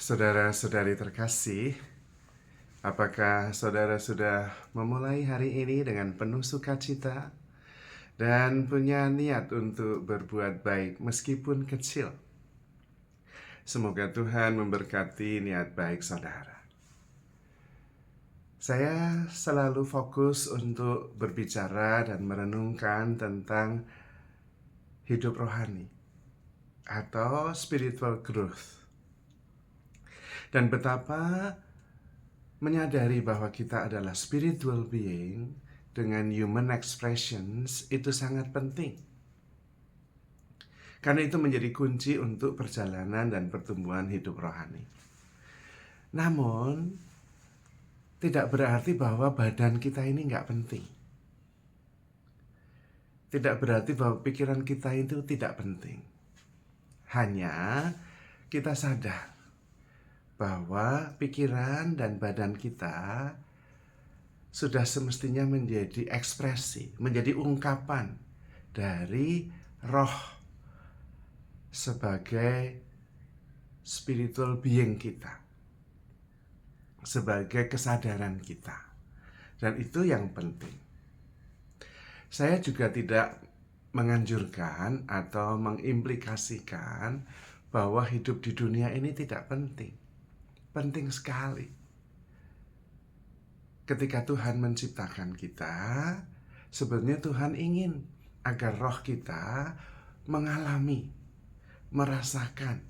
Saudara-saudari terkasih, apakah saudara sudah memulai hari ini dengan penuh sukacita dan punya niat untuk berbuat baik meskipun kecil? Semoga Tuhan memberkati niat baik saudara. Saya selalu fokus untuk berbicara dan merenungkan tentang hidup rohani atau spiritual growth. Dan betapa menyadari bahwa kita adalah spiritual being dengan human expressions itu sangat penting. Karena itu menjadi kunci untuk perjalanan dan pertumbuhan hidup rohani. Namun, tidak berarti bahwa badan kita ini nggak penting. Tidak berarti bahwa pikiran kita itu tidak penting. Hanya kita sadar bahwa pikiran dan badan kita sudah semestinya menjadi ekspresi, menjadi ungkapan dari roh sebagai spiritual being kita, sebagai kesadaran kita. Dan itu yang penting. Saya juga tidak menganjurkan atau mengimplikasikan bahwa hidup di dunia ini tidak penting. Penting sekali. Ketika Tuhan menciptakan kita, sebenarnya Tuhan ingin agar roh kita mengalami, merasakan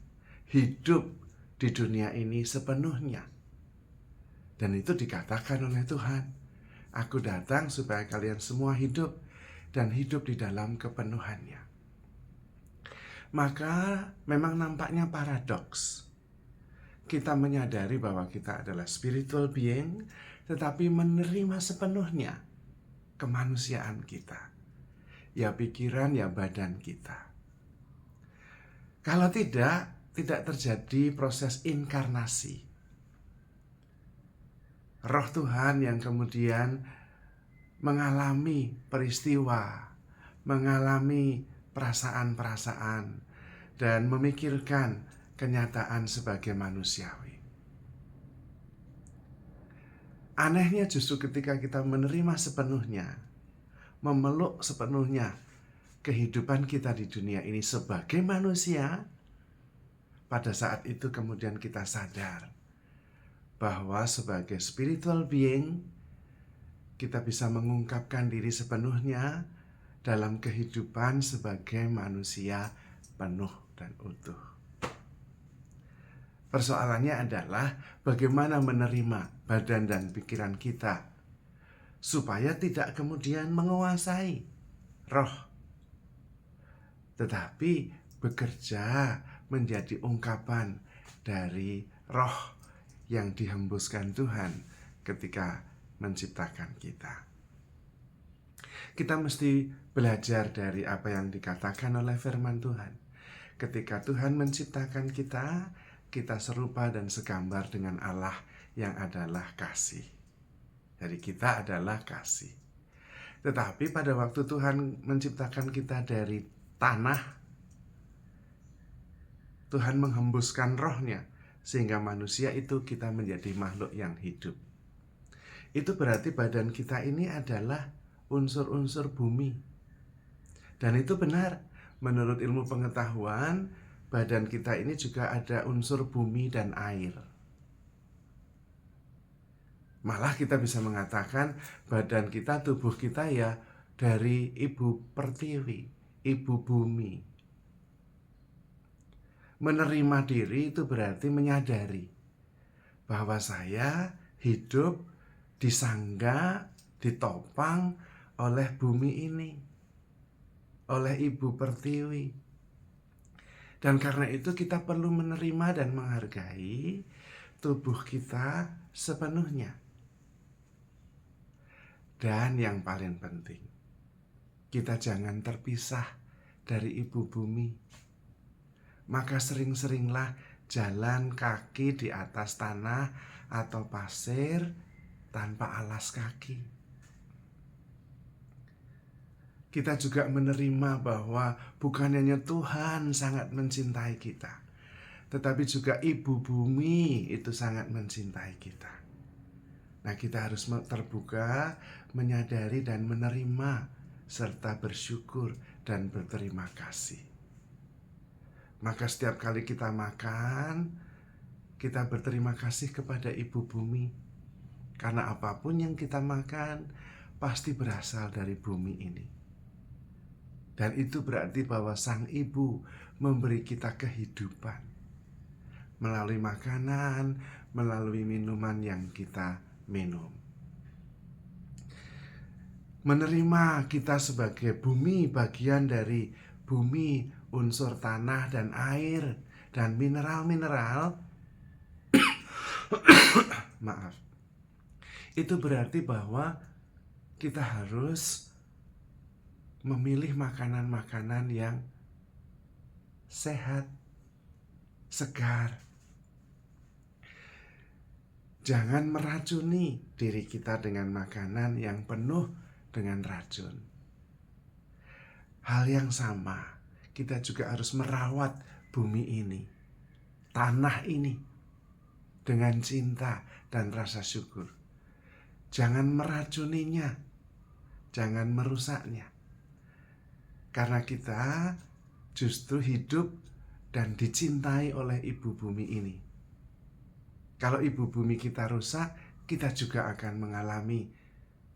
hidup di dunia ini sepenuhnya. Dan itu dikatakan oleh Tuhan, "Aku datang supaya kalian semua hidup dan hidup di dalam kepenuhannya." Maka memang nampaknya paradoks. Kita menyadari bahwa kita adalah spiritual being, tetapi menerima sepenuhnya kemanusiaan kita. Ya pikiran, ya badan kita. Kalau tidak terjadi proses inkarnasi. Roh Tuhan yang kemudian mengalami peristiwa, mengalami perasaan-perasaan, dan memikirkan kenyataan sebagai manusiawi. Anehnya justru ketika kita menerima sepenuhnya, memeluk sepenuhnya kehidupan kita di dunia ini sebagai manusia, pada saat itu kemudian kita sadar bahwa sebagai spiritual being, kita bisa mengungkapkan diri sepenuhnya dalam kehidupan sebagai manusia penuh dan utuh. Persoalannya adalah bagaimana menerima badan dan pikiran kita supaya tidak kemudian menguasai roh, tetapi bekerja menjadi ungkapan dari roh yang dihembuskan Tuhan ketika menciptakan kita. Kita mesti belajar dari apa yang dikatakan oleh firman Tuhan. Ketika Tuhan menciptakan kita, kita serupa dan segambar dengan Allah yang adalah kasih. Jadi kita adalah kasih. Tetapi pada waktu Tuhan menciptakan kita dari tanah, Tuhan menghembuskan rohnya, sehingga manusia itu kita menjadi makhluk yang hidup. Itu berarti badan kita ini adalah unsur-unsur bumi. Dan itu benar, menurut ilmu pengetahuan, badan kita ini juga ada unsur bumi dan air. Malah kita bisa mengatakan badan kita, tubuh kita ya dari ibu pertiwi, ibu bumi. Menerima diri itu berarti menyadari bahwa saya hidup disangga, ditopang oleh bumi ini, oleh ibu pertiwi. Dan karena itu kita perlu menerima dan menghargai tubuh kita sepenuhnya. Dan yang paling penting, kita jangan terpisah dari ibu bumi. Maka sering-seringlah jalan kaki di atas tanah atau pasir tanpa alas kaki. Kita juga menerima bahwa bukan hanya Tuhan sangat mencintai kita, tetapi juga ibu bumi itu sangat mencintai kita. Nah, kita harus terbuka, menyadari dan menerima, serta bersyukur dan berterima kasih. Maka setiap kali kita makan, kita berterima kasih kepada ibu bumi. Karena apapun yang kita makan, pasti berasal dari bumi ini. Dan itu berarti bahwa sang ibu memberi kita kehidupan melalui makanan, melalui minuman yang kita minum. Menerima kita sebagai bumi, bagian dari bumi, unsur tanah dan air dan mineral-mineral. Maaf. Itu berarti bahwa kita harus memilih makanan-makanan yang sehat, segar. Jangan meracuni diri kita dengan makanan yang penuh dengan racun. Hal yang sama, kita juga harus merawat bumi ini, tanah ini, dengan cinta dan rasa syukur. Jangan meracuninya, jangan merusaknya. Karena kita justru hidup dan dicintai oleh ibu bumi ini. Kalau ibu bumi kita rusak, kita juga akan mengalami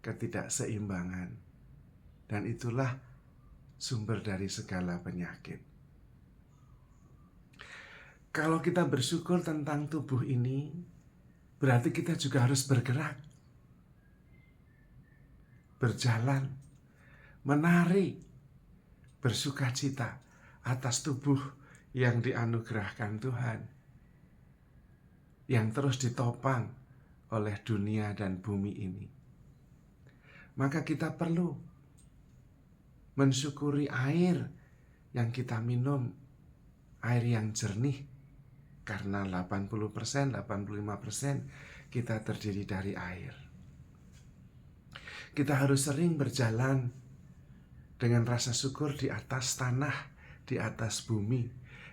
ketidakseimbangan. Dan itulah sumber dari segala penyakit. Kalau kita bersyukur tentang tubuh ini, berarti kita juga harus bergerak, berjalan, menari, bersukacita atas tubuh yang dianugerahkan Tuhan, yang terus ditopang oleh dunia dan bumi ini. Maka kita perlu mensyukuri air yang kita minum, air yang jernih, karena 80%, 85% kita terdiri dari air. Kita harus sering berjalan dengan rasa syukur di atas tanah, di atas bumi,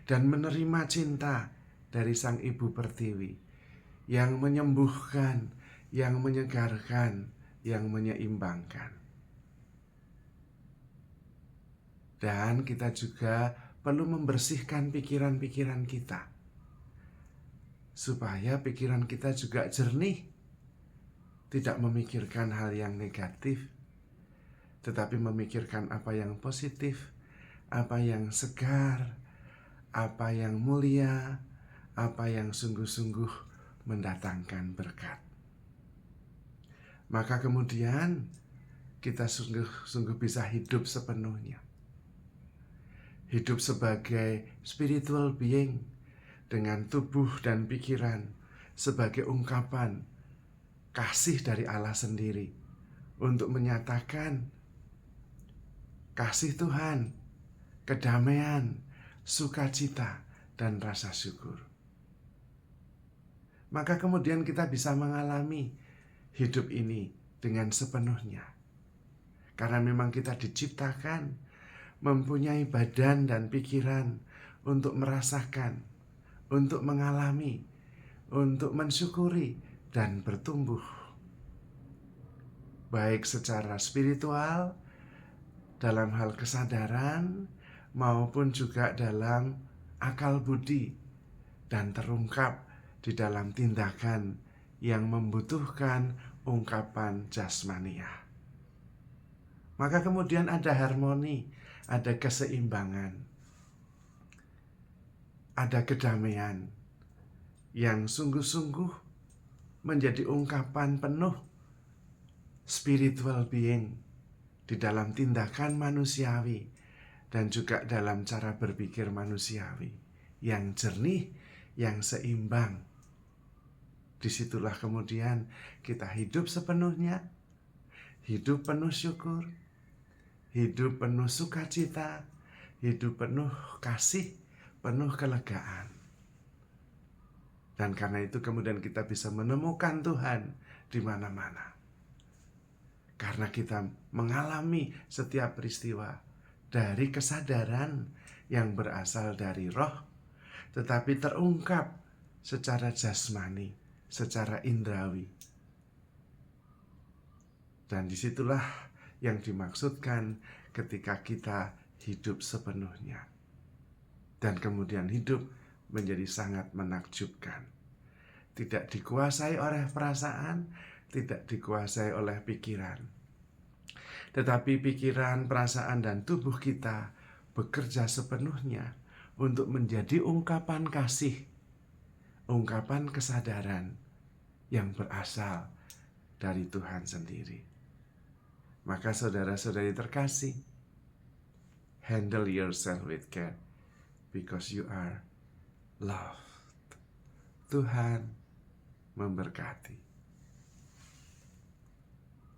dan menerima cinta dari Sang Ibu Pertiwi yang menyembuhkan, yang menyegarkan, yang menyeimbangkan. Dan kita juga perlu membersihkan pikiran-pikiran kita, supaya pikiran kita juga jernih, tidak memikirkan hal yang negatif, tetapi memikirkan apa yang positif, apa yang segar, apa yang mulia, apa yang sungguh-sungguh mendatangkan berkat. Maka kemudian kita sungguh-sungguh bisa hidup sepenuhnya. Hidup sebagai spiritual being dengan tubuh dan pikiran sebagai ungkapan kasih dari Allah sendiri untuk menyatakan kasih Tuhan, kedamaian, sukacita, dan rasa syukur. Maka kemudian kita bisa mengalami hidup ini dengan sepenuhnya. Karena memang kita diciptakan mempunyai badan dan pikiran untuk merasakan, untuk mengalami, untuk mensyukuri dan bertumbuh. Baik secara spiritual, dalam hal kesadaran, maupun juga dalam akal budi, dan terungkap di dalam tindakan yang membutuhkan ungkapan jasmaniah. Maka kemudian ada harmoni, ada keseimbangan, ada kedamaian yang sungguh-sungguh menjadi ungkapan penuh spiritual being di dalam tindakan manusiawi dan juga dalam cara berpikir manusiawi yang jernih, yang seimbang. Disitulah kemudian kita hidup sepenuhnya, hidup penuh syukur, hidup penuh sukacita, hidup penuh kasih, penuh kelegaan. Dan karena itu kemudian kita bisa menemukan Tuhan di mana-mana. Karena kita mengalami setiap peristiwa dari kesadaran yang berasal dari roh, tetapi terungkap secara jasmani, secara indrawi. Dan disitulah yang dimaksudkan ketika kita hidup sepenuhnya. Dan kemudian hidup menjadi sangat menakjubkan. Tidak dikuasai oleh perasaan, tidak dikuasai oleh pikiran. Tetapi pikiran, perasaan, dan tubuh kita bekerja sepenuhnya untuk menjadi ungkapan kasih, ungkapan kesadaran yang berasal dari Tuhan sendiri. Maka saudara-saudari terkasih, handle yourself with care because you are loved. Tuhan memberkati.